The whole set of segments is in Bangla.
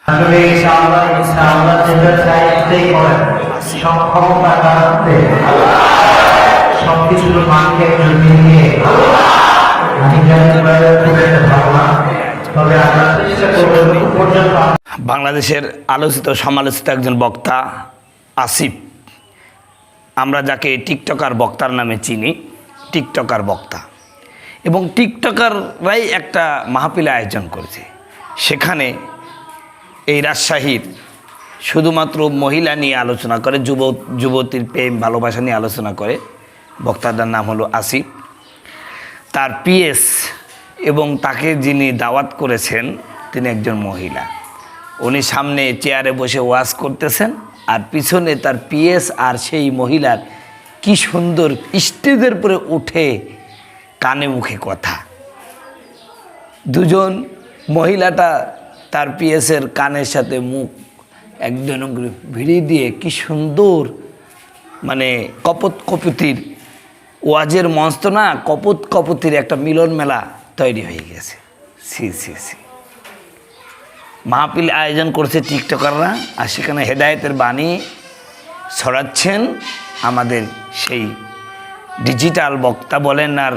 আসলে ইনশাআল্লাহ যেটা চাই এটাই করেন। সক্ষমতা বাড়াতে সবকিছুর মানকে একজন নিয়ে আমি জানতে পারি খুব একটা ভাবনা, তবে আমরা চেষ্টা করবো পর্যন্ত। বাংলাদেশের আলোচিত সমালোচিত একজন বক্তা আসিফ, আমরা যাকে টিকটকার বক্তার নামে চিনি, টিকটকার বক্তা, এবং টিকটকাররাই একটা মাহফিল আয়োজন করেছে। সেখানে এই রাজশাহীর শুধুমাত্র মহিলা নিয়ে আলোচনা করে, যুবতীর প্রেম ভালোবাসা নিয়ে আলোচনা করে। বক্তাটার নাম হলো আসিফ। তার পিএস এবং তাকে যিনি দাওয়াত করেছেন তিনি একজন মহিলা। উনি সামনে চেয়ারে বসে ওয়াজ করতেছেন, আর পিছনে তার পিএস আর সেই মহিলার কি সুন্দর স্টেজের উপরে উঠে কানে মুখে কথা। দুজন মহিলাটা তার পিএসের কানের সাথে মুখ একজন ভিড়িয়ে দিয়ে কি সুন্দর, মানে কপত কপতির ওয়াজের মঞ্চ না, কপত কপতির একটা মিলন মেলা তৈরি হয়ে গেছে। সি সি সি মাহফিল আয়োজন করছে টিকটকাররা, আর সেখানে হেদায়েতের বাণী ছড়াচ্ছেন আমাদের সেই ডিজিটাল বক্তা বলেন, আর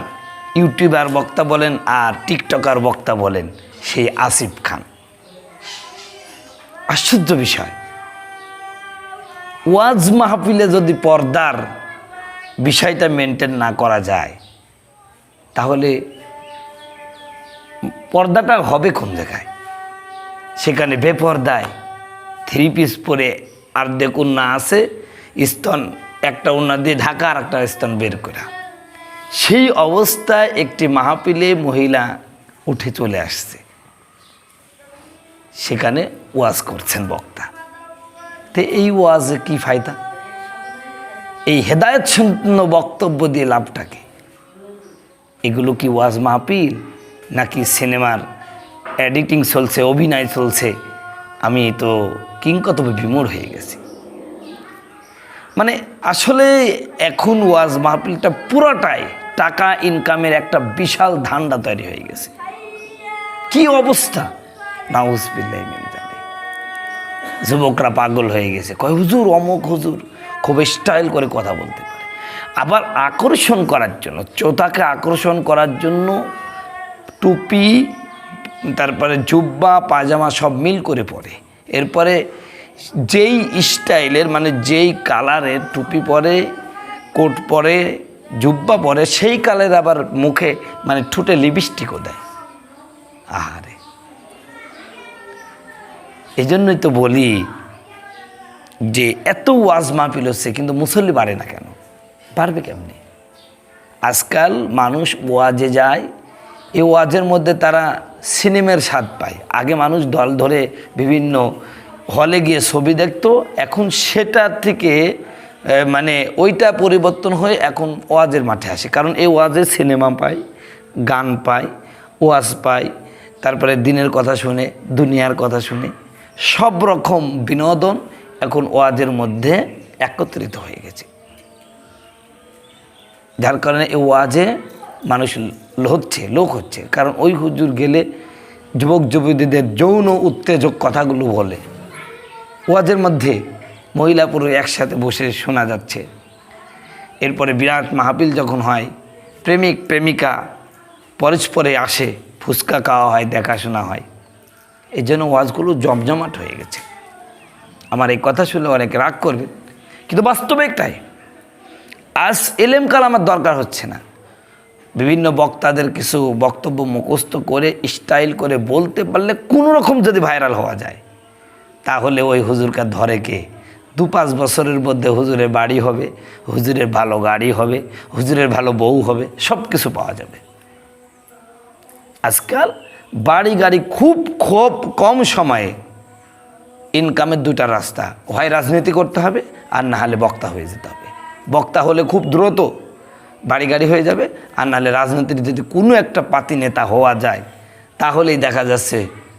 ইউটিউবার বক্তা বলেন, আর টিকটকার বক্তা বলেন, সেই আসিফ খান। আশ্চর্য বিষয়, ওয়াজ মাহফিলে যদি পর্দার বিষয়টা মেনটেন না করা যায়, তাহলে পর্দাটা হবে কোন জায়গায়? সেখানে বেপর্দায় থ্রি পিস পরে অর্ধেক উন্না আছে, স্তন একটা উন্না দিয়ে ঢাকা আর একটা স্তন বের করা। সেই অবস্থায় একটি মাহফিলে মহিলা উঠে চলে আসছে, সেখানে ওয়াজ করছেন বক্তা। তো এই ওয়াজে কি ফায়দা? এই হেদায়েত শূন্য বক্তব্য দিয়ে লাভটাকে? এগুলো কি ওয়াজ মাহফিল নাকি সিনেমার এডিটিং চলছে, অভিনয় চলছে? আমি তো কিংকতবে বিমূঢ় হয়ে গেছি। মানে আসলে এখন ওয়াজ মাহফিলটা পুরোটাই টাকা ইনকামের একটা বিশাল ধান্দা তৈরি হয়ে গেছে। কি অবস্থা! নাউজুবিল্লাহি মিন যালিক। যুবকরা পাগল হয়ে গেছে, কয় হুজুর অমুক হুজুর, খুব স্টাইল করে কথা বলতে পারে। আবার আকর্ষণ করার জন্য, চোতাকে আকর্ষণ করার জন্য টুপি, তারপরে জুব্বা পায়জামা সব মিল করে পরে। এরপরে যেই স্টাইলের, মানে যেই কালারের টুপি পরে, কোট পরে, জুব্বা পরে, সেই কালারের আবার মুখে মানে ঠোঁটে লিপস্টিকও দেয়। আহারে! এই জন্যই তো বলি যে এত ওয়াজ মাহফিল হচ্ছে, কিন্তু মুসল্লি বাড়ে না কেন? পারবে কেমনি? আজকাল মানুষ ওয়াজে যায়, এই ওয়াজের মধ্যে তারা সিনেমার স্বাদ পায়। আগে মানুষ দল ধরে বিভিন্ন হলে গিয়ে ছবি দেখতো, এখন সেটা থেকে মানে ওইটা পরিবর্তন হয়ে এখন ওয়াজের মাঠে আসে। কারণ এই ওয়াজে সিনেমা পায়, গান পায়, ওয়াজ পায়, তারপরে দিনের কথা শুনে, দুনিয়ার কথা শুনে, সব রকম বিনোদন এখন ওয়াজের মধ্যে একত্রিত হয়ে গেছে। যার কারণে এই ওয়াজে মানুষ লোক হচ্ছে। কারণ ওই হুজুর গেলে যুবক যুবতীদের যৌন উত্তেজক কথাগুলো বলে। ওয়াজের মধ্যে মহিলা পুরুষ একসাথে বসে শোনা যাচ্ছে। এরপরে বিরাট মাহফিল যখন হয়, প্রেমিক প্রেমিকা পরস্পরে আসে, ফুচকা খাওয়া হয়, দেখাশোনা হয়। এই জন্য ওয়াজগুলো জমজমাট হয়ে গেছে। আমার এই কথা শুনলে অনেকে রাগ করবে, কিন্তু বাস্তবে একটাই, আজ এলেম কালামের দরকার হচ্ছে না। বিভিন্ন বক্তাদের কিছু বক্তব্য মুখস্থ করে স্টাইল করে বলতে পারলে কোনো রকম যদি ভাইরাল হওয়া যায়, তাহলে ওই হুজুরকে ধরে কে? 2-5 বছরের মধ্যে হুজুরের বাড়ি হবে, হুজুরের ভালো গাড়ি হবে, হুজুরের ভালো বউ হবে, সব কিছু পাওয়া যাবে। আজকাল বাড়ি গাড়ি খুব কম সময়ে ইনকামের দুটা রাস্তা, হয় রাজনীতি করতে হবে আর না হলে বক্তা হয়ে যেতে হবে। বক্তা হলে খুব দ্রুত বাড়ি গাড়ি হয়ে যাবে, আর নাহলে রাজনীতির যদি কোনো একটা পাতি নেতা হওয়া যায়, তাহলেই দেখা যাচ্ছে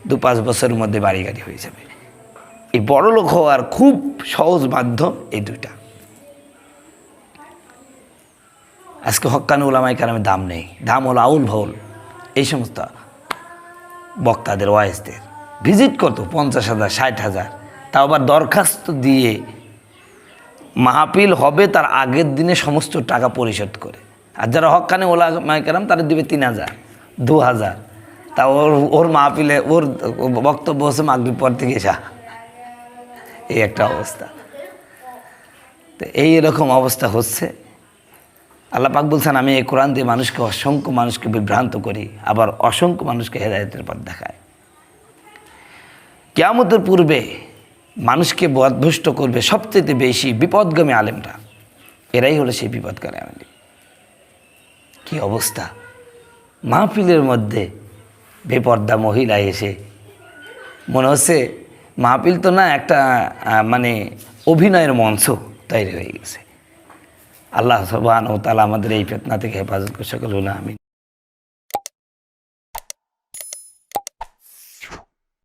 2-5 বছরের মধ্যে বাড়ি গাড়ি হয়ে যাবে। এই বড়লোক হওয়ার খুব সহজ মাধ্যম এই দুইটা। আজকে হক্কানি উলামায়ে কেরামের দাম নেই, দাম হলো আউল ভাউল এই সমস্ত বক্তাদের, ওয়াইজদের। ভিজিট কত 50,000 60,000, তাও আবার দরখাস্ত দিয়ে মাহফিল হবে তার আগের দিনে সমস্ত টাকা পরিশোধ করে। আর যারা হক্কানে ওলামায়ে কেরাম তারা দিবে 3,000 2,000, তা ওর মাহফিলে ওর বক্তব্য হচ্ছে মাগরিব পর থেকে যা, এই একটা অবস্থা। তো এইরকম অবস্থা হচ্ছে। আল্লাহ পাক বলছেন আমি এই কোরআন দিয়ে অসংখ্য মানুষকে বিভ্রান্ত করি, আবার অসংখ্য মানুষকে হেদায়েতের পথ দেখায়। কিয়ামতের পূর্বে মানুষকে পথভ্রষ্ট করবে সবচেয়ে বেশি বিপদগামী আলেমরা, এরাই হলো সেই বিপদগামী আলেম। কি অবস্থা! মাহফিলের মধ্যে বেপর্দা মহিলা এসে মনে হচ্ছে মাহফিল তো না, একটা মানে অভিনয়ের মঞ্চ তৈরি হয়ে গেছে। আল্লাহ সুবহানাহু ওয়া তাআলা আমাদের এই ফিতনা থেকে হেফাজত করে সকল। আমিন।